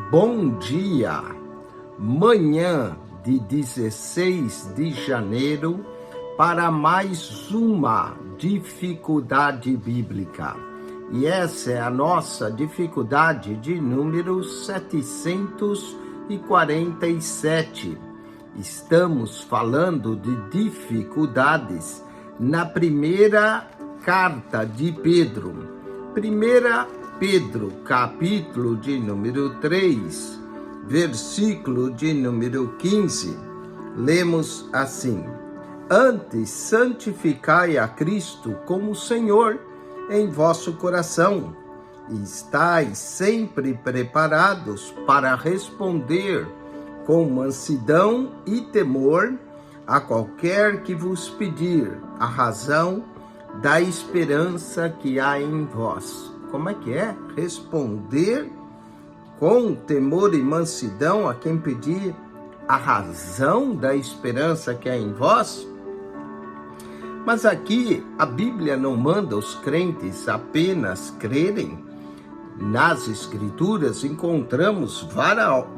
Bom dia, manhã de 16 de janeiro para mais uma dificuldade bíblica. E essa é a nossa dificuldade de número 747. Estamos falando de dificuldades na primeira carta de Pedro. Primeira Pedro, capítulo de número 3, versículo de número 15, lemos assim: Antes santificai a Cristo como Senhor em vosso coração, e estais sempre preparados para responder com mansidão e temor a qualquer que vos pedir a razão da esperança que há em vós. Como é que é? Responder com temor e mansidão a quem pedir a razão da esperança que há em vós? Mas aqui a Bíblia não manda os crentes apenas crerem. Nas Escrituras encontramos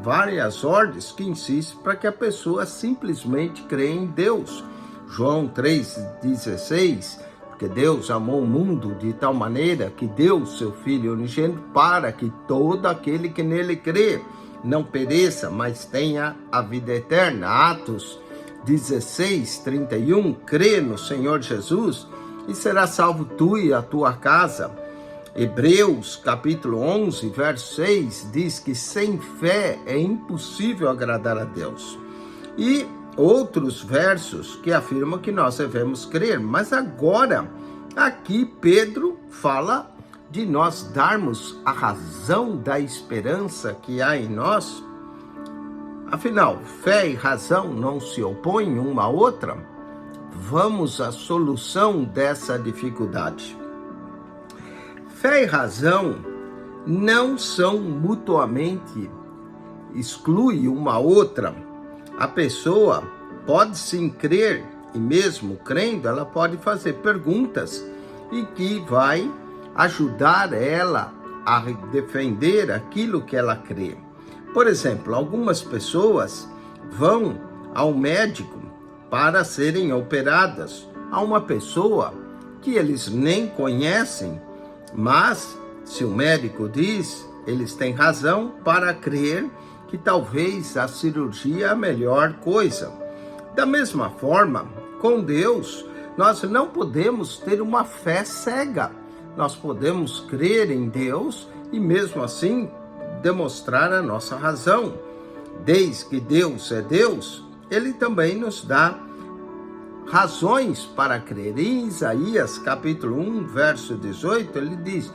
várias ordens que insistem para que a pessoa simplesmente creia em Deus. João 3,16, porque Deus amou o mundo de tal maneira que deu seu Filho unigênito para que todo aquele que nele crê não pereça, mas tenha a vida eterna. Atos 16:31, crê no Senhor Jesus e será salvo tu e a tua casa. Hebreus capítulo 11, verso 6, diz que sem fé é impossível agradar a Deus. E outros versos que afirmam que nós devemos crer. Mas agora, aqui Pedro fala de nós darmos a razão da esperança que há em nós. Afinal, fé e razão não se opõem uma à outra? Vamos à solução dessa dificuldade. Fé e razão não são mutuamente, excluem uma a outra. A pessoa pode sim crer, e mesmo crendo, ela pode fazer perguntas e que vai ajudar ela a defender aquilo que ela crê. Por exemplo, algumas pessoas vão ao médico para serem operadas. Há uma pessoa que eles nem conhecem, mas se o médico diz, eles têm razão para crer que talvez a cirurgia é a melhor coisa. Da mesma forma, com Deus, nós não podemos ter uma fé cega. Nós podemos crer em Deus e mesmo assim demonstrar a nossa razão. Desde que Deus é Deus, Ele também nos dá razões para crer. Em Isaías capítulo 1, verso 18, ele diz: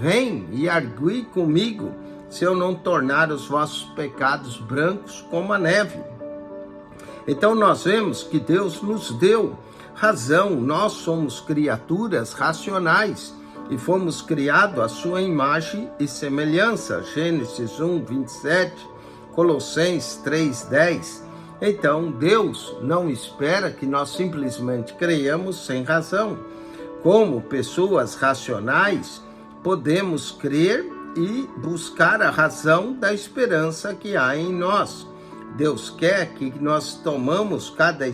Vem e argui comigo, se eu não tornar os vossos pecados brancos como a neve. Então nós vemos que Deus nos deu razão. Nós somos criaturas racionais e fomos criados à sua imagem e semelhança. Gênesis 1, 27, Colossenses 3, 10. Então Deus não espera que nós simplesmente creiamos sem razão. Como pessoas racionais, podemos crer e buscar a razão da esperança que há em nós. Deus quer que nós tomamos cada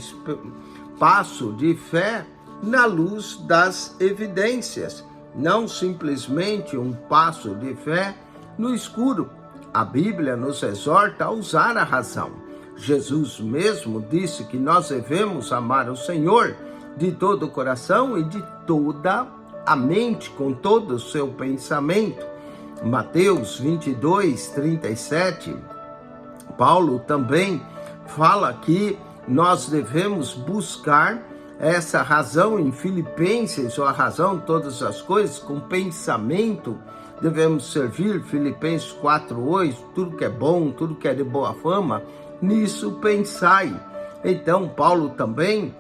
passo de fé na luz das evidências, não simplesmente um passo de fé no escuro. A Bíblia nos exorta a usar a razão. Jesus mesmo disse que nós devemos amar o Senhor de todo o coração e de toda a mente, com todo o seu pensamento. Mateus 22, 37, Paulo também fala que nós devemos buscar essa razão em Filipenses, ou a razão de todas as coisas, com pensamento devemos servir. Filipenses 4:8, tudo que é bom, tudo que é de boa fama, nisso pensai. Então Paulo também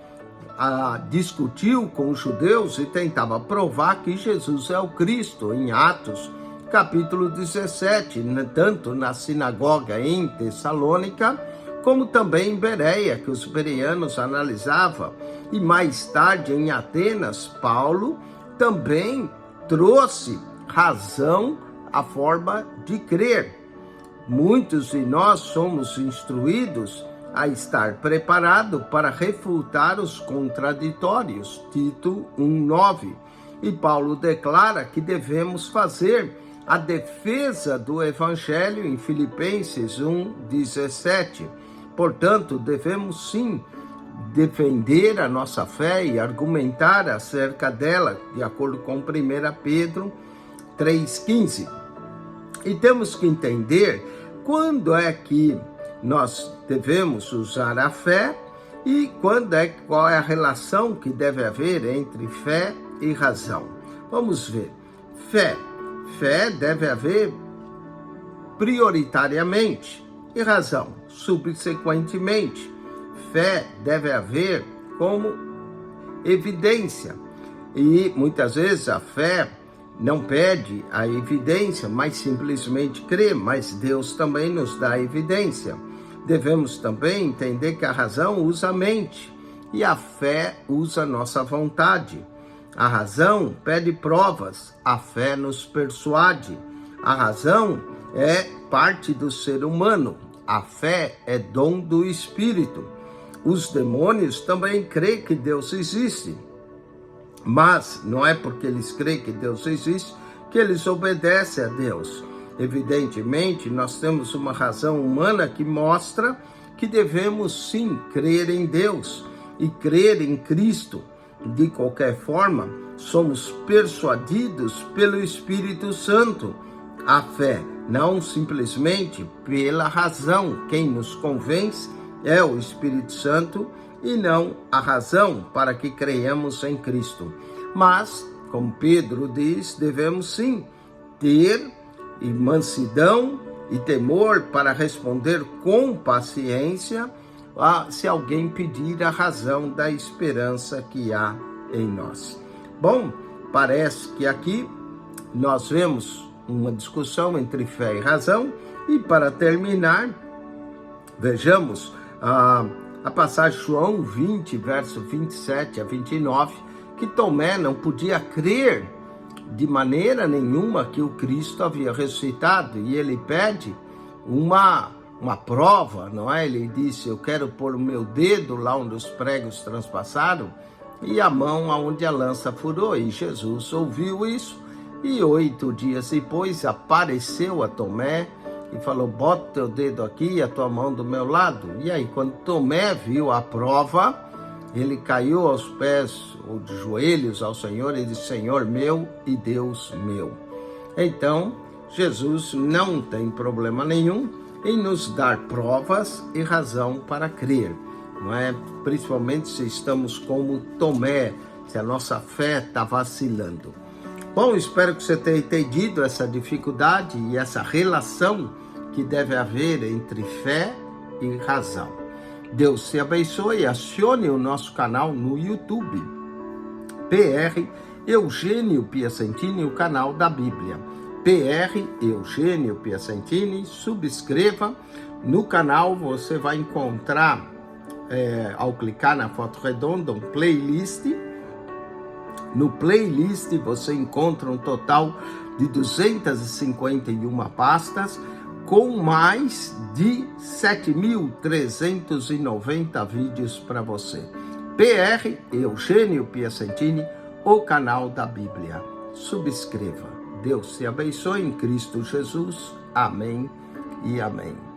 discutiu com os judeus e tentava provar que Jesus é o Cristo, em Atos capítulo 17, tanto na sinagoga em Tessalônica, como também em Bereia, que os bereanos analisavam, e mais tarde em Atenas, Paulo também trouxe razão à forma de crer. muitos de nós somos instruídos a estar preparado para refutar os contraditórios. Tito 1:9. E Paulo declara que devemos fazer a defesa do Evangelho em Filipenses 1:17. Portanto, devemos sim defender a nossa fé e argumentar acerca dela, de acordo com 1 Pedro 3:15. E temos que entender quando é que nós devemos usar a fé e qual é a relação que deve haver entre fé e razão. Vamos ver. Fé deve haver prioritariamente e razão subsequentemente. Fé deve haver como evidência. E muitas vezes a fé não pede a evidência, mas simplesmente crê, mas Deus também nos dá a evidência. Devemos também entender que a razão usa a mente e a fé usa a nossa vontade. A razão pede provas, a fé nos persuade. A razão é parte do ser humano, a fé é dom do Espírito. Os demônios também creem que Deus existe, mas não é porque eles creem que Deus existe que eles obedecem a Deus. Evidentemente, nós temos uma razão humana que mostra que devemos sim crer em Deus e crer em Cristo. De qualquer forma, somos persuadidos pelo Espírito Santo. A fé, não simplesmente pela razão. Quem nos convence é o Espírito Santo e não a razão para que creiamos em Cristo. Mas, como Pedro diz, devemos sim ter mansidão e temor para responder com paciência se alguém pedir a razão da esperança que há em nós. Bom, parece que aqui nós vemos uma discussão entre fé e razão, e para terminar, vejamos a passagem João 20, verso 27 a 29, que Tomé não podia crer de maneira nenhuma que o Cristo havia ressuscitado, e ele pede uma prova, não é? Ele disse, eu quero pôr o meu dedo lá onde os pregos transpassaram e a mão aonde a lança furou. E Jesus ouviu isso e 8 dias depois apareceu a Tomé e falou, bota teu dedo aqui e a tua mão do meu lado. E aí, quando Tomé viu a prova, ele caiu aos pés, ou de joelhos ao Senhor, e disse, Senhor meu e Deus meu. Então, Jesus não tem problema nenhum em nos dar provas e razão para crer, não é? Principalmente se estamos como Tomé, se a nossa fé está vacilando. Bom, espero que você tenha entendido essa dificuldade e essa relação que deve haver entre fé e razão. Deus te abençoe e acione o nosso canal no YouTube, PR Eugênio Piacentini, o canal da Bíblia. PR Eugênio Piacentini, subscreva. No canal você vai encontrar, ao clicar na foto redonda, um playlist. No playlist você encontra um total de 251 pastas, com mais de 7.390 vídeos para você. PR Eugênio Piacentini, o canal da Bíblia. Subscreva. Deus te abençoe em Cristo Jesus. Amém e amém.